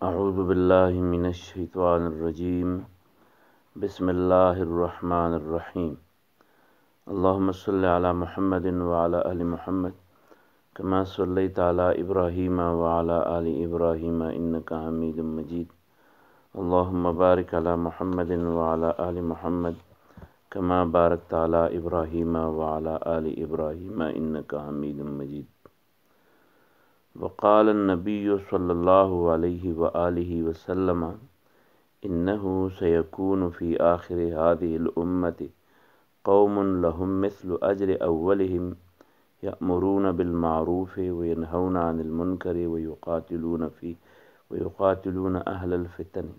اعوذ باللہ من الشیطان الرجیم بسم اللہ الرحمن الرحیم اللہم صلی علی محمد وعلی آل محمد کما صلیت علی ابراہیم وعلی آل ابراہیم انک حمید مجید اللہم بارک علی محمد وعلی آل محمد کما بارکت علی ابراہیم وعلی آل ابراہیم انک حمید مجید وقال النبی صلی اللہ علیہ وآلہ وسلم انه سيكون في آخر هذه الأمة قوم لهم مثل أجر أولهم يأمرون بالمعروف وينهون عن المنكر ويقاتلون أهل الفتن.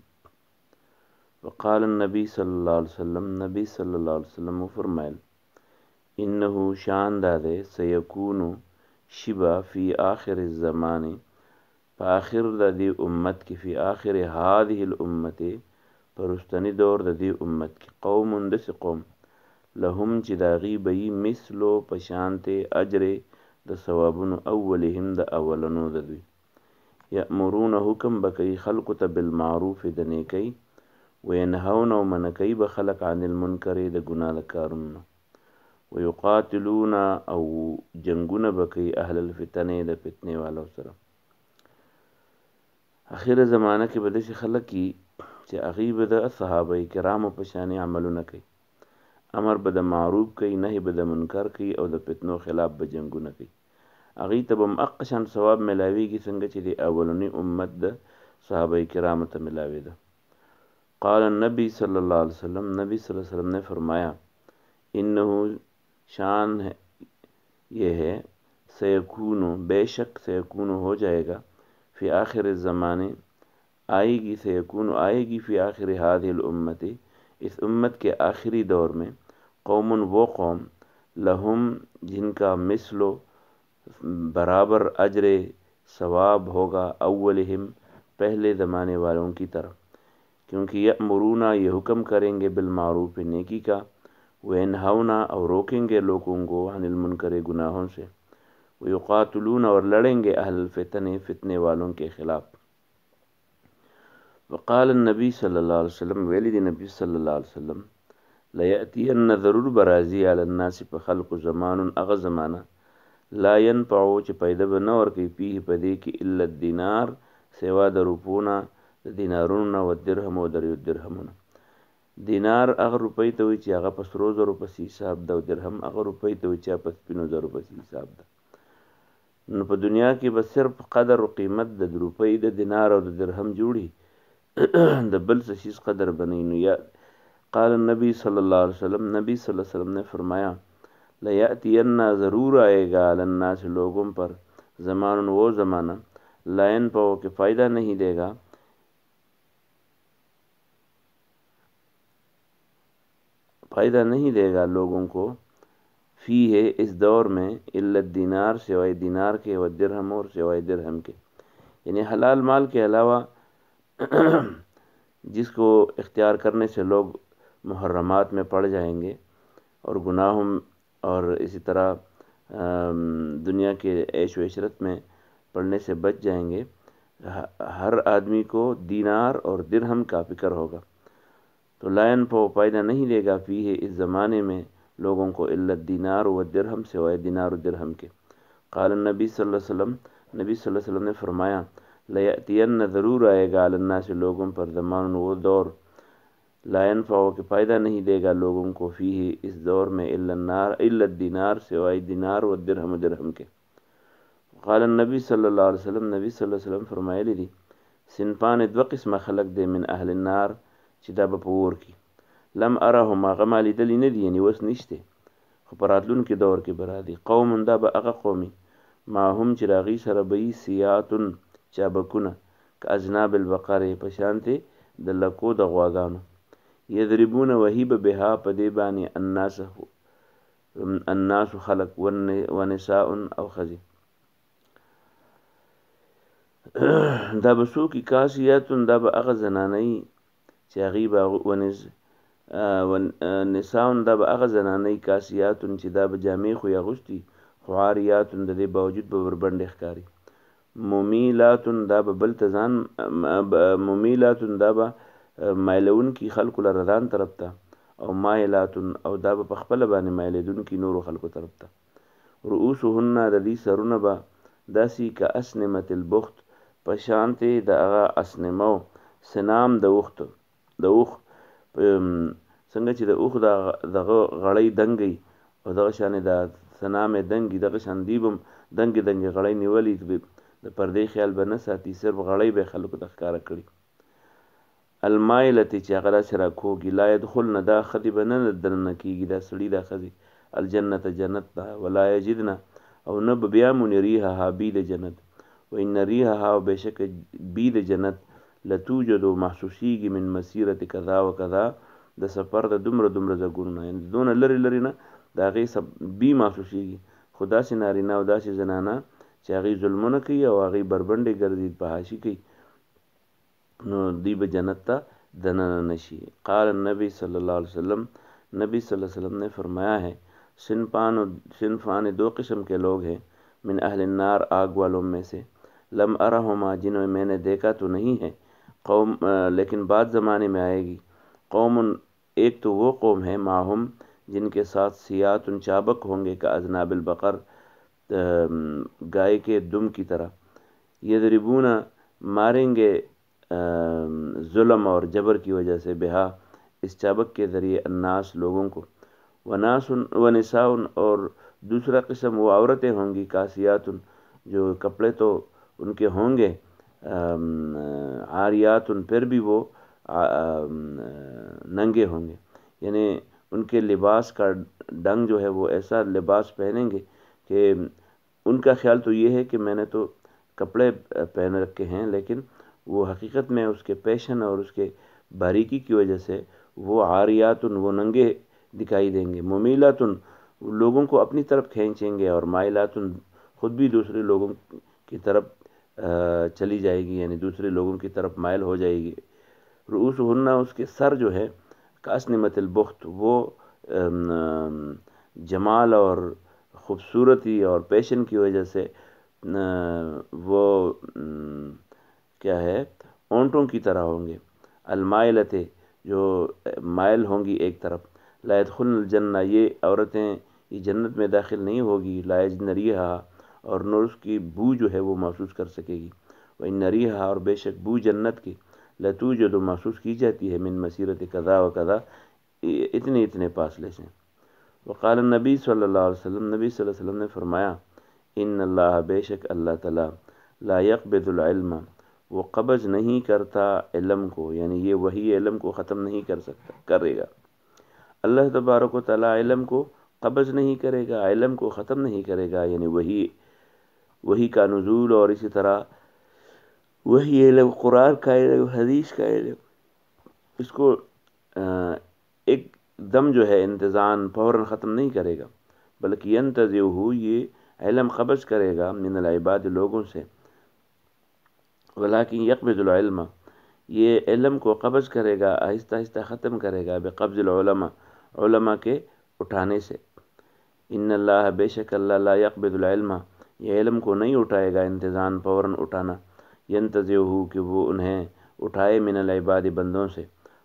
وقال النبی صلی اللہ علیہ وسلم نبی صلی اللہ علیہ وسلم فرمائل انه شان دادے سيكون شبہ فی آخر الزمان فآخر دی امت کی فی آخر هذه الامت پرستنی دور دی امت کی قوم دس قوم لهم چداغی بئی مثلو پشانت اجر د ثوابن اولهم د اولنو دوی یأمرون حکم بکی خلق تا بالمعروف دنیکی وینهون و منکی بخلق عن المنکر د گناہ کارن ویقاتلون او جنگون بکی اہل الفتن د فتنے والا سره. اخیر زمانہ کې به داسې خلک کی چې هغوی به د صحابه کرامو په شانې عملونه کوي، امر به د معروف کوي، نهی به د منکر کوي او د فتنو خلاف به جنگونه کوي. هغوی ته به هم حق شان ثواب ملاویږي څنګه چې د اولنی امت د صحابه کرامو ته ملاویده. قال النبی صلی اللہ علیہ وسلم نبی صلی اللہ علیہ وسلم نے فرمایا انہو شان یہ ہے سیکون بے شک سیکون ہو جائے گا فی آخر الزمانے آئے گی سیکون آئے گی فی آخر هذه الامت اس امت کے آخری دور میں قوم وہ قوم لہم جن کا مثل برابر اجر ثواب ہوگا اولہم پہلے زمانے والوں کی طرح، کیونکہ یأمرون یہ حکم کریں گے بالمعروف نیکی کا، وینہونا اور روکیں گے لوگوں کو عن المنکر گناہوں سے، ویقاتلون اور لڑیں گے اہل الفتن فتنے والوں کے خلاف. وقال النبی صلی اللہ علیہ وسلم ویلی نبی صلی اللہ علیہ وسلم لیأتین ضرور برازی علی الناس پا خلق زمان اغا زمانہ لا ینفعو چی پیدا بنور کی پیہ پدے کی الا الدینار سوا در روپونا دینارون و درہم و در درہمون. دینار اگر روپی ته وي چې هغه په سرو زرو پسې حساب ده، او درهم هغه روپی ته وي چې هغه په سپینو زرو پسې حساب ده. نو په دنیا کې به صرف قدر و قیمت د روپی د دینار او د درهم جوړي د بل څه شیز قدر بنی. نو یا قال النبی صلی اللہ علیہ وسلم نبی صلی اللہ علیہ وسلم نے فرمایا لیأتین ضرور آئے گا علی الناس لوگوں پر زمان وہ زمانہ لا ینفع کہ فائدہ نہیں دے گا لوگوں کو فی ہے اس دور میں الا الدینار سوائے دینار کے و درہم اور سوائے درہم کے، یعنی حلال مال کے علاوہ جس کو اختیار کرنے سے لوگ محرمات میں پڑ جائیں گے اور گناہوں اور اسی طرح دنیا کے عیش و عشرت میں پڑنے سے بچ جائیں گے. ہر آدمی کو دینار اور درہم کا فکر ہوگا تو لا ینفع فائدہ نہیں دے گا فی ہے اس زمانے میں لوگوں کو الا الدینار و درہم سوائے دینار و درہم کے. قال النبی صلی اللہ علیہ وسلم نبی صلی اللہ علیہ وسلم نے فرمایا لیأتین ضرور آئے گا علی الناس لوگوں پر زمان وہ دور لا ینفع کہ فائدہ نہیں دے گا لوگوں کو فی ہے اس دور میں الا الدینار سوائے دینار و درہم کے. قال النبی صلی اللہ علیہ وسلم نبی صلی اللہ علیہ وسلم فرمائے لی صنفان دو قسم خلق دے من اہل النار چې دا به په اور کې لم ارهم هغه ما لیدلی نه دي، یعنی اوس نشته خو په راتلونکي دور کې به راځي. قوم دا به هغه قومي ما هم چې د هغوی سره به وي سیاتن چابکونه که اذناب البقرې په شانتې د لکو د غواګانو یضربون وهي به بها په دې باندې الناس خلق ونساء او ښځې. دا به څوک کاسیاتن دا به هغه زنانۍ چې هغوی به نساء دا به هغه زنانۍ کاسیاتن چې دا به جامې خو یې اغوستي خو عاریاتن د دې باوجود به بربنډې ښکاري. ممیلات دا به بل ته ځان ممیلات دا به مایلون کی خلق لردان طرف ته، او مایلات او دا به په خپله باندې مایلېدون کی نورو خلقو طرف ته. رؤوسهن د دې سرونه به داسې که اسنمة البخت په شانتې د هغه اسنمو سنام د اوښ څنګه چې د اوښ دغه غړۍ دنګی او دغه شانې د سنام یې دنګي، دغه شان دی به هم دنګې دنګې غړۍ نیولې د پردې خیال به نه ساتي، صرف غړۍ به خلکو ته ښکاره کړي. المایلتې چې هغه داسې راکوږي، لا یدخلن دا ښځې به نه دننه کېږي، دا سړي دا ښځې الجنت جنت ته، ولا یجدن او نه به بیا مونې ریحها بی د جنت، و ان ریحها او بېشکه بی د جنت لتوجد محسوسیږي من مسیرت کذا و کذا د سفر د دومره دومره ځګونو نه، یعنې دونه لرې لرې نه د هغې بی محسوسیږي. خو داسې نارینه او داسې زنانه چې هغې ظلمونه کوي او هغې بربنډې ګرځي فحاشي کوي، نو دی به جنت ته دننه نشي. قال النبی صلی اللہ علیہ وسلم، نبی صلی اللہ علیہ وسلم نے فرمایا ہے صنفان دو قسم کے لوگ ہیں من اہل النار آگ والوں میں سے، لم ارہما جنہیں میں نے دیکھا تو نہیں ہے، قوم لیکن بعد زمانے میں آئے گی، قوم ایک تو وہ قوم ہے ماہم جن کے ساتھ سیات چابک ہوں گے کا اذناب البقر گائے کے دم کی طرح، یضربون ماریں گے ظلم اور جبر کی وجہ سے بہا اس چابک کے ذریعے الناس لوگوں کو، وناس ونساء اور دوسرا قسم وہ عورتیں ہوں گی کاسیات جو کپڑے تو ان کے ہوں گے عاریات پھر بھی وہ ننگے ہوں گے، یعنی ان کے لباس کا ڈنگ جو ہے وہ ایسا لباس پہنیں گے کہ ان کا خیال تو یہ ہے کہ میں نے تو کپڑے پہن رکھے ہیں، لیکن وہ حقیقت میں اس کے پیشن اور اس کے باریکی کی وجہ سے وہ عاریات وہ ننگے دکھائی دیں گے، ممیلات لوگوں کو اپنی طرف کھینچیں گے، اور مائلات خود بھی دوسرے لوگوں کی طرف چلی جائے گی، یعنی دوسرے لوگوں کی طرف مائل ہو جائے گی. رؤوسہن اس کے سر جو ہے کاسنمۃ البخت وہ جمال اور خوبصورتی اور پیشن کی وجہ سے وہ کیا ہے اونٹوں کی طرح ہوں گے، المائلتیں جو مائل ہوں گی ایک طرف، لا يدخلن الجنہ یہ عورتیں یہ جنت میں داخل نہیں ہوگی، لا یجدن ریحها اور نہ اس کی بو جو ہے وہ محسوس کر سکے گی، وان ریحها اور بے شک بو جنت کی لتوجد محسوس کی جاتی ہے من مسیرت کذا و کذا اتنے فاصلے سے. وقال النبی صلی اللہ علیہ وسلم، نبی صلی اللہ علیہ وسلم نے فرمایا ان اللہ بے شک اللہ تعالی لا يقبض العلم وہ قبض نہیں کرتا علم کو، یعنی یہ وہی علم کو ختم نہیں کرے گا. اللہ تبارک و تعالی علم کو قبض نہیں کرے گا، علم کو ختم نہیں کرے گا، یعنی وہی کا نزول اور اسی طرح وہی علم قرآن کا علم حدیث کا علم اس کو ایک دم جو ہے انتظام فوراً ختم نہیں کرے گا، بلکہ ینتزعہ یہ علم قبض کرے گا من العباد لوگوں سے، ولیکن یقبض العلم یہ علم کو قبض کرے گا آہستہ آہستہ ختم کرے گا بقبض العلماء علماء کے اٹھانے سے. ان اللہ بے شک اللہ لا یقبض العلم یہ علم کو نہیں اٹھائے گا انتظام فوراً اٹھانا، ینتزعہ کہ وہ انہیں اٹھائے من العباد بندوں سے،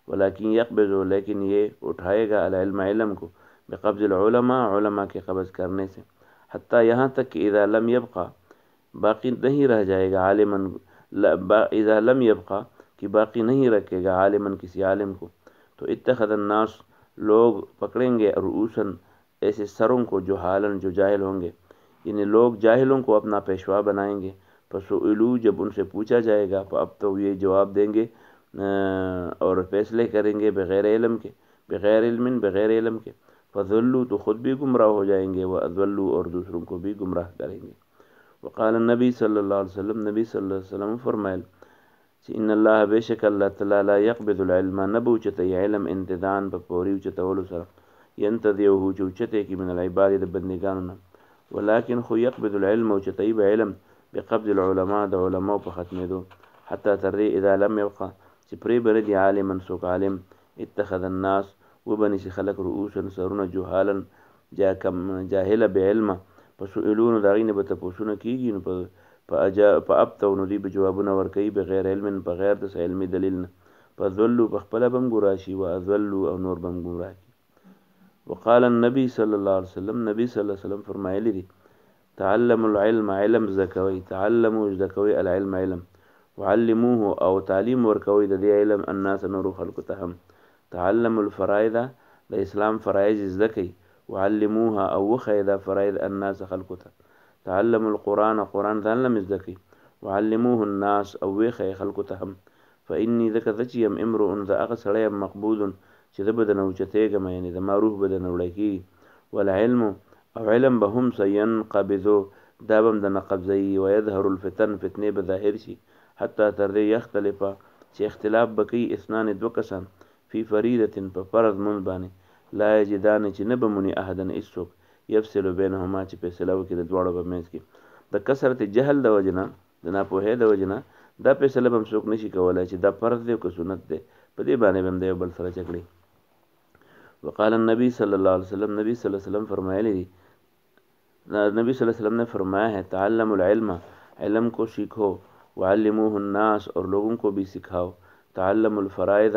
ولیکن یقبض لیکن یہ اٹھائے گا العلم علم کو بقبض العلماء علماء کے قبض کرنے سے، حتیٰ یہاں تک کہ اذا لم یبقى باقی نہیں رہ جائے گا عالماً اذا لم یبقى کہ باقی نہیں رکھے گا عالماً کسی عالم کو، تو اتخذ الناس لوگ پکڑیں گے رؤوساً ایسے سروں کو جو حالاً جو جاہل ہوں گے، یعنی لوگ جاہلوں کو اپنا پیشوا بنائیں گے، فسئلوا جب ان سے پوچھا جائے گا اب تو یہ جواب دیں گے اور فیصلے کریں گے بغیر علم کے بغیر علم کے، فضلوا تو خود بھی گمراہ ہو جائیں گے، واضلوا اور دوسروں کو بھی گمراہ کریں گے. وقال النبی صلی اللہ علیہ وسلم نبی صلی اللہ علیہ وسلم فرمائل ان اللہ بے شک اللہ تعالی لا یقبض العلم نبو چتے علم انتظام پپوری چتولو سر ینتظعہ چوچتے کی من العباد بندگاننا، ولیکن خو یقبض العلم چتے علم بقبض العلماء دا علماء پا ختم دو، حتی ترے اذا لم یبقى چپری بردی عالما سوک عالم اتخذ الناس و بنی سے خلق رؤوسا سرون جہالا جاہل بعلم فسئلون داغین بتپوسون کیگی فابتو نو دوی به جوابونه ورکوي بغیر علم بغیر د علمي دلیل نه، فضلوا پخپله به هم ګمراه شي واضلوا او نور به هم ګمراه کړي. وقال النبي صلی الله علیه وسلم، نبی صلی الله علیه وسلم فرمایلی دي تعلموا العلم، علم زده کوئ، تعلموا زده کوئ العلم علم، وعلموه او تعلیم ورکوئ د دې علم الناس نورو خلکو ته هم، تعلموا الفرائض د اسلام فرایض زده کوئ، وعلموها او وښیئ دا فرایض الناس خلکو ته، تعلموا القرآن قرآن ځان له زده کوئ، وعلموه الناس او وښیئ خلکو ته هم، فإني ځکه زه چې یم امرؤ زه هغه سړی یم مقبوض چې زه به درنه اوچتېږم، یعنې زما روح به درنه وړی کېږي، والعلم او علم به هم سینقبضو دا به هم درنه قبضوي، ویظهر الفتن فتنې به ظاهر شي، حتی تر دې یختلفه چې اختلاف به کوي اثنان دوه کسان فی فریدة په فرض مونځ باندې، لا یجدان چې نه به موني احدن هېڅوک یفصل بینهما چې فیصله وکړي د دواړو په منځ کې، د کثرت جهل د وجې نه د ناپوهۍ د وجې نه دا فیصله به هم څوک نشي کولی چې دا فرض دی که سنت دی، په دې باندې به هم د یو بل سره جګړې. وقال النبی صلی اللہ علیہ وسلم، نبی صلی اللہ علیہ وسلم فرمایلی دی، نبی صلی اللہ علیہ وسلم نے فرمایا ہے تعلم العلم علم کو سیکھو، وعلموه الناس اور لوگوں کو بھی سکھاؤ، تعلم الفرائض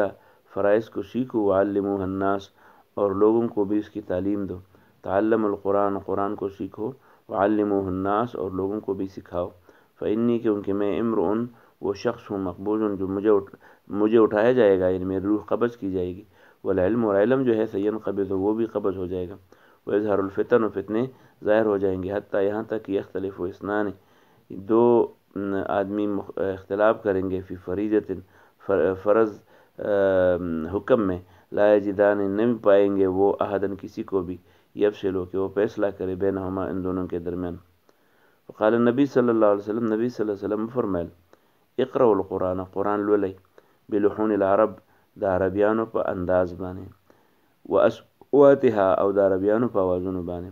فرائض کو سیکھو، وعلموه الناس اور لوگوں کو بھی اس کی تعلیم دو، تعلم القرآن قرآن کو سیکھو، وعلموه الناس اور لوگوں کو بھی سکھاؤ، فإنی کیونکہ میں امرؤن وہ شخص ہوں مقبوض جو مجھے اٹھایا جائے گا، یعنی میری روح قبض کی جائے گی، والعلم اور علم جو ہے سینقبض وہ بھی قبض ہو جائے گا، ویظہر الفتن و فتنے ظاہر ہو جائیں گے، حتیٰ یہاں تک کہ یختلف و اثنان دو آدمی اختلاف کریں گے فی فریضۃ فرض حکم میں، لا یجدان نہیں پائیں گے وہ احدن کسی کو بھی یفصلو کہ وہ فیصلہ کرے بینہما ان دونوں کے درمیان. وقال النبی صلی اللہ علیہ وسلم، نبی صلی اللہ علیہ وسلم فرمایل اقرأوا القرآن قرآن لولئ بلحون العرب د عربیانو په انداز باندې، واصواتها او د عربیانو په اوازونو باندې.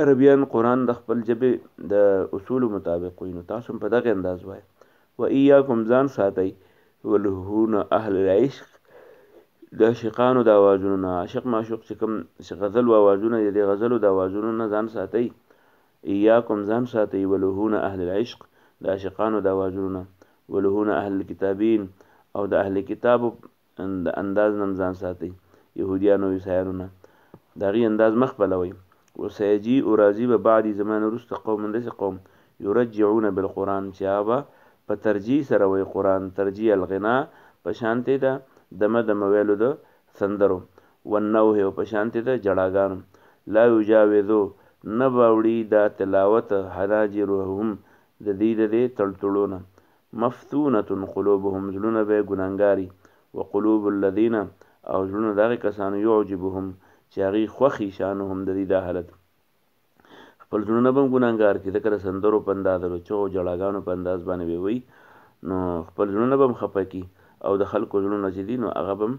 عربیان قرآن د خپل ژبې د اصول مطابق وایي، نو تاسو هم په دغه انداز وایئ. وایاکم ځان ساتئ ولحون اهل العشق د عاشقانو د اوازونو نه، عاشق معشوق چې کوم غزل و اوازونه دي د غزلو د اوازونو نه ځان ساتئ. ایاکم ځان ساتئ ولحون اهل العشق د عاشقانو د اوازونو نه، ولحون اهل الکتابین او د اهل کتابو د انداز نه ځان ساتئ، یهودیانو عیسایانو نه د هغې انداز مه خپلوئ. وسیجیء راځي به بعد زمان وروسته قوم داسې قوم یرجعون بالقرآن چې هغه به په ترجیح سره وایي قرآن، ترجیح الغنا په شانتې ده دمه دمه ویلو د سندرو، والنوح او په شانتې د جړاګانو، لا یجاوزو نه به وړي دا تلاوت حناجرهم د دوی د دې تړتړونه، مفتونة قلوبهم زړونه به یې ګناهګاري، وقلوب الذین او زړونه د هغې کسانو یعجبهم چې هغې خوښي شانهم د دې دا حالت، خپل زړونه به هم ګناهګار کړي ځکه د سندرو په انداز د چغو جړاګانو په انداز باندې به وایي، نو خپل زړونه به هم خفه کړي او د خلکو زړونه چې دي نو هغه به هم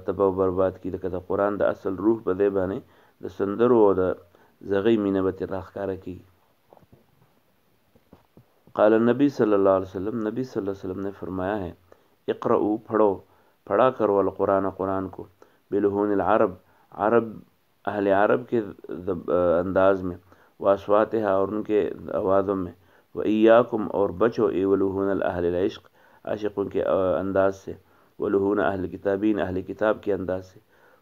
تباه و برباد کړي، لکه د قرآن د اصل روح په دی باندې د سندرو او د زغی مینه به ترې راښکاره کړي. قال النبی صلی اللہ علیہ وسلم، نبی صلی اللہ علیہ وسلم نے فرمایا ہے اقرأو پڑھو، پڑھا کرو القرآن قرآن کو بلحون العرب عرب اہل عرب کے انداز میں، واصواتها اور ان کے آوازوں میں، وایاکم اور بچو ولحون الاہل العشق عاشقوں کے انداز سے، ولحون اہل کتابین اہل کتاب کے انداز سے،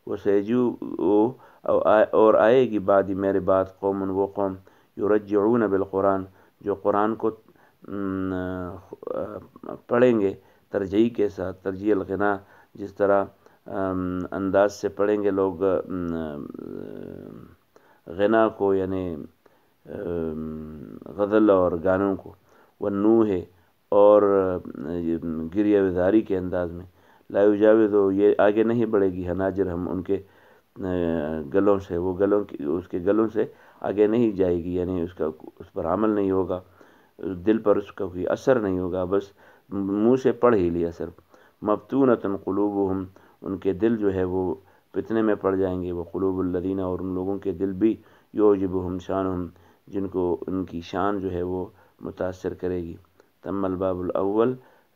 وسیجیء اور آئے گی بعد میرے بعد قوم وہ قوم یرجعون بالقرآن جو قرآن کو پڑھیں گے ترجیح کے ساتھ، ترجیح الغنا جس طرح انداز سے پڑھیں گے لوگ غنا کو یعنی غزل اور گانوں کو، والنوح اور گریہ وزاری کے انداز میں، لا یجاوزو یہ آگے نہیں بڑھے گی حناجر ہم ان کے گلوں سے، وہ گلوں کی اس کے گلوں سے آگے نہیں جائے گی، یعنی اس پر عمل نہیں ہوگا، دل پر اس کا کوئی اثر نہیں ہوگا، بس منہ سے پڑھ ہی لیا صرف. مفتونۃ قلوبہم ان کے دل جو ہے وہ فتنے میں پڑ جائیں گے، وہ قلوب الذین اور ان لوگوں کے دل بھی یعجبہم شانہم جن کو ان کی شان جو ہے وہ متاثر کرے گی. تم الباب الاول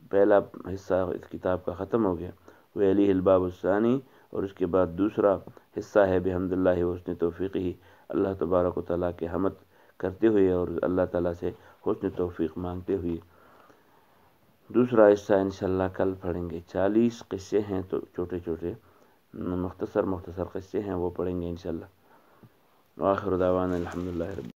پہلا حصہ اس کتاب کا ختم ہو گیا. ویلیہ الباب الثانی اور اس کے بعد دوسرا حصہ ہے بحمد اللہ و حسن توفیقہ، اللہ تبارک و تعالیٰ کے حمد کرتے ہوئے اور اللہ تعالیٰ سے حسن توفیق مانگتے ہوئے. دوسرا حصہ انشاءاللہ کل پڑھیں گے. 40 قصے ہیں، تو چھوٹے چھوٹے مختصر قصے ہیں، وہ پڑھیں گے انشاءاللہ. وآخر دعوانا الحمدللہ رب